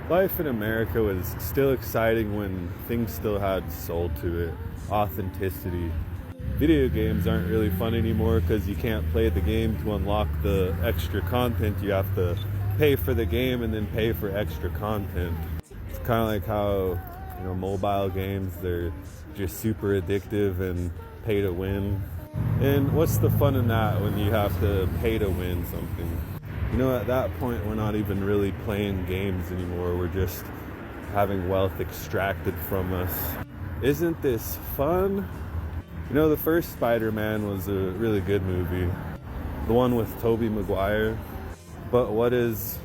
Life in America was still exciting when things still had soul to it, authenticity. Video games aren't really fun anymore because you can't play the game to unlock the extra content. You have to pay for the game and then pay for extra content. It's kind of like how, mobile games, they're just super addictive and pay to win. And what's the fun in that when you have to pay to win something? At that point, we're not even really playing games anymore. We're just having wealth extracted from us. Isn't this fun? The first Spider-Man was a really good movie. The one with Tobey Maguire. But what does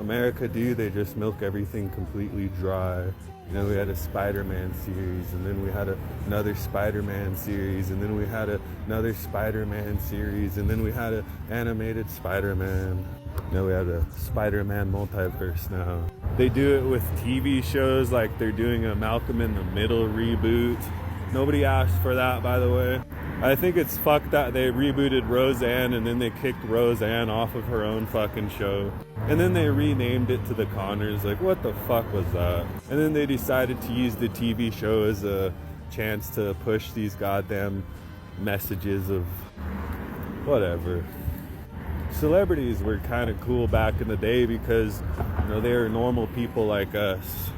America do? They just milk everything completely dry. We had a Spider-Man series, and then we had another Spider-Man series, and then we had another Spider-Man series, and then we had an animated Spider-Man. We have a Spider-Man multiverse now. They do it with TV shows, like they're doing a Malcolm in the Middle reboot. Nobody asked for that, by the way. I think it's fucked that they rebooted Roseanne and then they kicked Roseanne off of her own fucking show. And then they renamed it to The Connors. Like, what the fuck was that? And then they decided to use the TV show as a chance to push these goddamn messages of whatever. Celebrities were kind of cool back in the day because, they were normal people like us.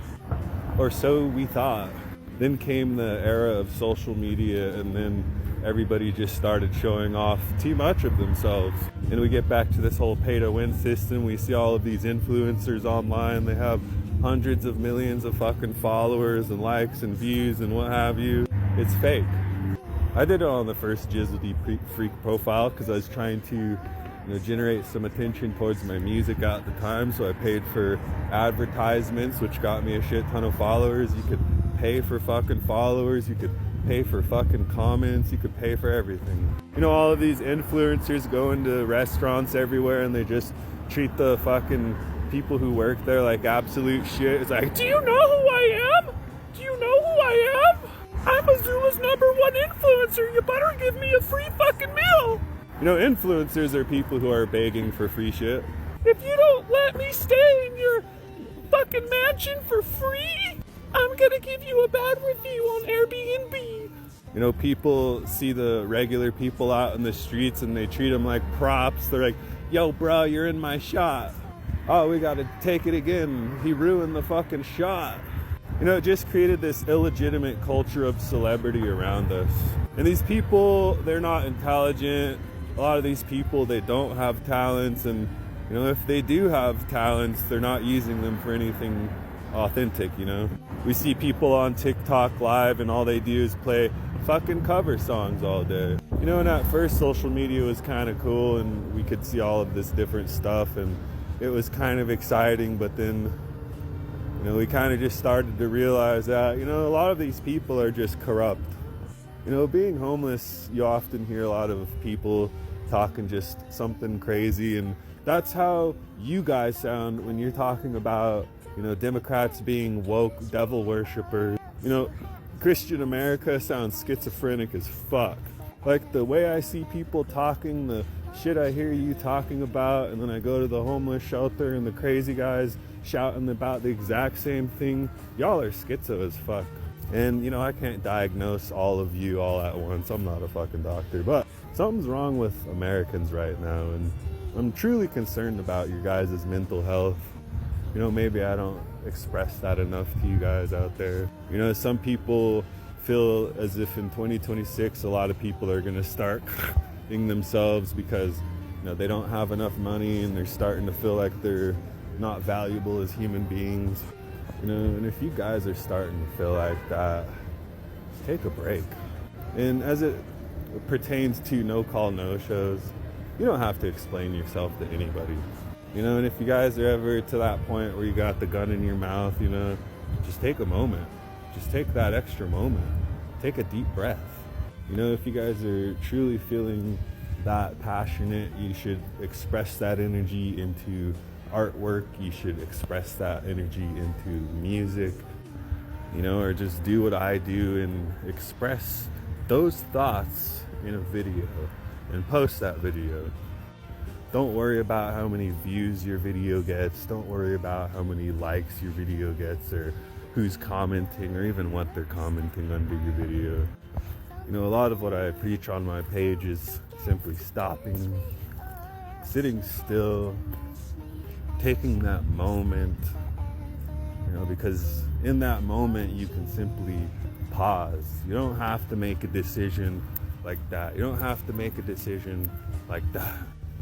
Or so we thought. Then came the era of social media, and then everybody just started showing off too much of themselves. And we get back to this whole pay-to-win system. We see all of these influencers online. They have hundreds of millions of fucking followers and likes and views and what have you. It's fake. I did it on the first Jizzledy Freak profile because I was trying to generate some attention towards my music at the time. So I paid for advertisements, which got me a shit ton of followers. You could pay for fucking followers, you could pay for fucking comments, you could pay for everything. All of these influencers go into restaurants everywhere and they just treat the fucking people who work there like absolute shit. It's like, do you know who I am? Do you know who I am? I'm Missoula's #1 influencer. You better give me a free fucking meal. Influencers are people who are begging for free shit. If you don't let me stay in your fucking mansion for free, I'm gonna give you a bad review on Airbnb. People see the regular people out in the streets and they treat them like props. They're like, yo, bro, you're in my shot. Oh, we gotta take it again. He ruined the fucking shot. It just created this illegitimate culture of celebrity around us. And these people, they're not intelligent. A lot of these people, they don't have talents. And, if they do have talents, they're not using them for anything authentic. We see people on TikTok live and all they do is play fucking cover songs all day. And at first social media was kind of cool and we could see all of this different stuff and it was kind of exciting, but then we kind of just started to realize that a lot of these people are just corrupt. Being homeless, you often hear a lot of people talking just something crazy, and that's how you guys sound when you're talking about Democrats being woke devil worshippers. Christian America sounds schizophrenic as fuck. Like the way I see people talking, the shit I hear you talking about, and then I go to the homeless shelter and the crazy guys shouting about the exact same thing. Y'all are schizo as fuck. And I can't diagnose all of you all at once. I'm not a fucking doctor, but something's wrong with Americans right now, and I'm truly concerned about your guys' mental health. Maybe I don't express that enough to you guys out there. Some people feel as if in 2026 a lot of people are going to start being themselves because they don't have enough money and they're starting to feel like they're not valuable as human beings. And if you guys are starting to feel like that, take a break. And as it pertains to no call, no shows, you don't have to explain yourself to anybody. And if you guys are ever to that point where you got the gun in your mouth, just take a moment. Just take that extra moment. Take a deep breath. If you guys are truly feeling that passionate, you should express that energy into artwork. You should express that energy into music, or just do what I do and express those thoughts in a video and post that video. Don't worry about how many views your video gets. Don't worry about how many likes your video gets, or who's commenting, or even what they're commenting under your video. You know, a lot of what I preach on my page is simply stopping, sitting still, taking that moment, you know, because in that moment you can simply pause. You don't have to make a decision like that. You don't have to make a decision like that.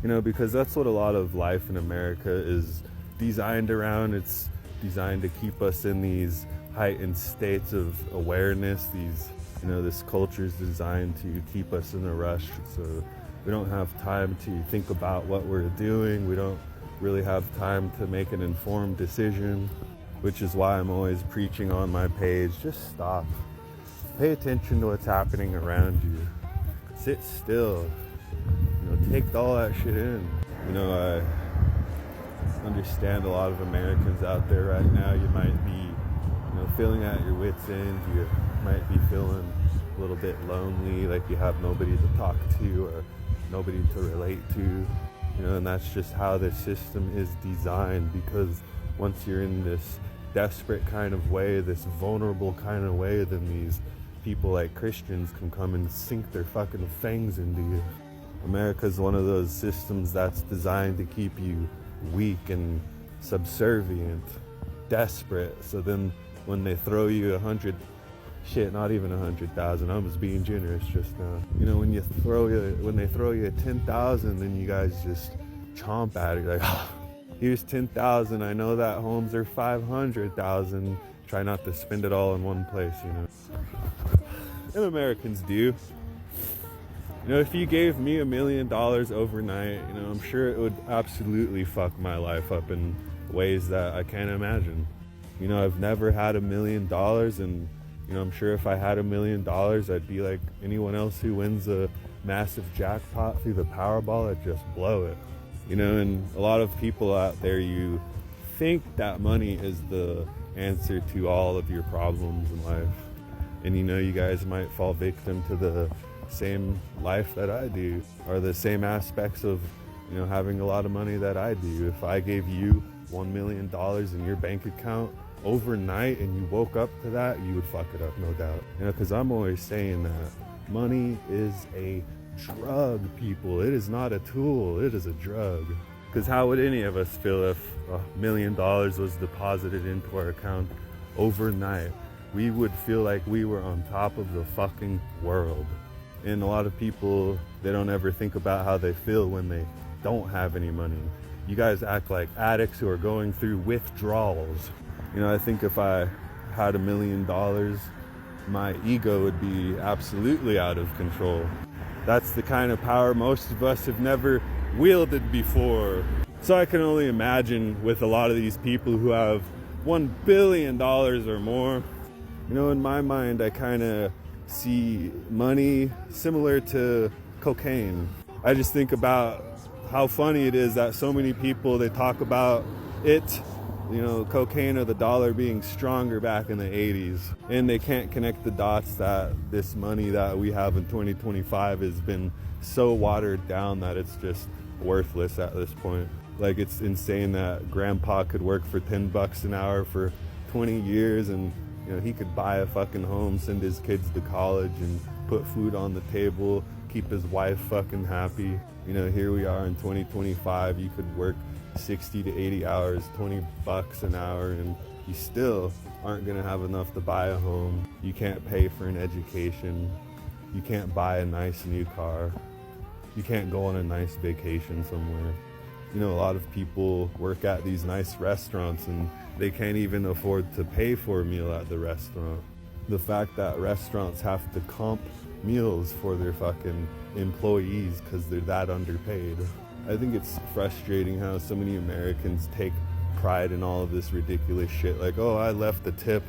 You know, because that's what a lot of life in America is designed around. It's designed to keep us in these heightened states of awareness. This culture is designed to keep us in a rush. So we don't have time to think about what we're doing. We don't really have time to make an informed decision, which is why I'm always preaching on my page. Just stop. Pay attention to what's happening around you. Sit still. You know, take all that shit in. You know, I understand a lot of Americans out there right now. You might be, you know, feeling at your wits' end. You might be feeling a little bit lonely, like you have nobody to talk to or nobody to relate to. You know, and that's just how the system is designed, because once you're in this desperate kind of way, this vulnerable kind of way, then these people like Christians can come and sink their fucking fangs into you. America's one of those systems that's designed to keep you weak and subservient, desperate. So then when they throw you 100, not even 100,000, I was being generous just now. You know, when they throw you 10,000, then you guys just chomp at it, like, oh, here's 10,000. I know that homes are 500,000. Try not to spend it all in one place, you know. And Americans do. You know, if you gave me $1 million overnight, you know, I'm sure it would absolutely fuck my life up in ways that I can't imagine. You know, I've never had $1 million, and, you know, I'm sure if I had $1 million, I'd be like anyone else who wins a massive jackpot through the Powerball. I'd just blow it. You know, and a lot of people out there, you think that money is the answer to all of your problems in life. And, you know, you guys might fall victim to the same life that I do, or the same aspects of, you know, having a lot of money that I do. If I gave you $1 million in your bank account overnight and you woke up to that, you would fuck it up, no doubt. You know, because I'm always saying that money is a drug, people. It is not a tool, it is a drug. Because how would any of us feel if $1 million was deposited into our account overnight? We would feel like we were on top of the fucking world. And a lot of people, they don't ever think about how they feel when they don't have any money. You guys act like addicts who are going through withdrawals. You know, I think if I had $1 million, my ego would be absolutely out of control. That's the kind of power most of us have never wielded before. So I can only imagine with a lot of these people who have $1 billion or more. You know, in my mind, I kind of see money similar to cocaine. I just think about how funny it is that so many people, they talk about it, you know, cocaine or the dollar being stronger back in the 80s, and they can't connect the dots that this money that we have in 2025 has been so watered down that it's just worthless at this point. Like, it's insane that grandpa could work for $10 an hour for 20 years and, you know, he could buy a fucking home, send his kids to college, and put food on the table, keep his wife fucking happy. You know, here we are in 2025. You could work 60 to 80 hours, $20 an hour, and you still aren't gonna have enough to buy a home. You can't pay for an education. You can't buy a nice new car. You can't go on a nice vacation somewhere. You know, a lot of people work at these nice restaurants and they can't even afford to pay for a meal at the restaurant. The fact that restaurants have to comp meals for their fucking employees because they're that underpaid. I think it's frustrating how so many Americans take pride in all of this ridiculous shit. Like, oh, I left the tip,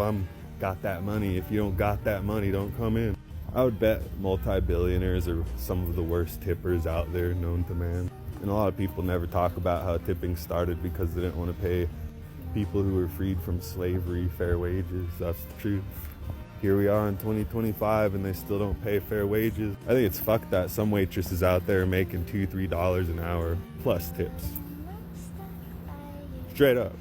got that money. If you don't got that money, don't come in. I would bet multi-billionaires are some of the worst tippers out there known to man. And a lot of people never talk about how tipping started because they didn't want to pay people who were freed from slavery fair wages. That's the truth. here we are in 2025 and they still don't pay fair wages. I think it's fucked that some waitresses out there are making $2-3 an hour plus tips. Straight up.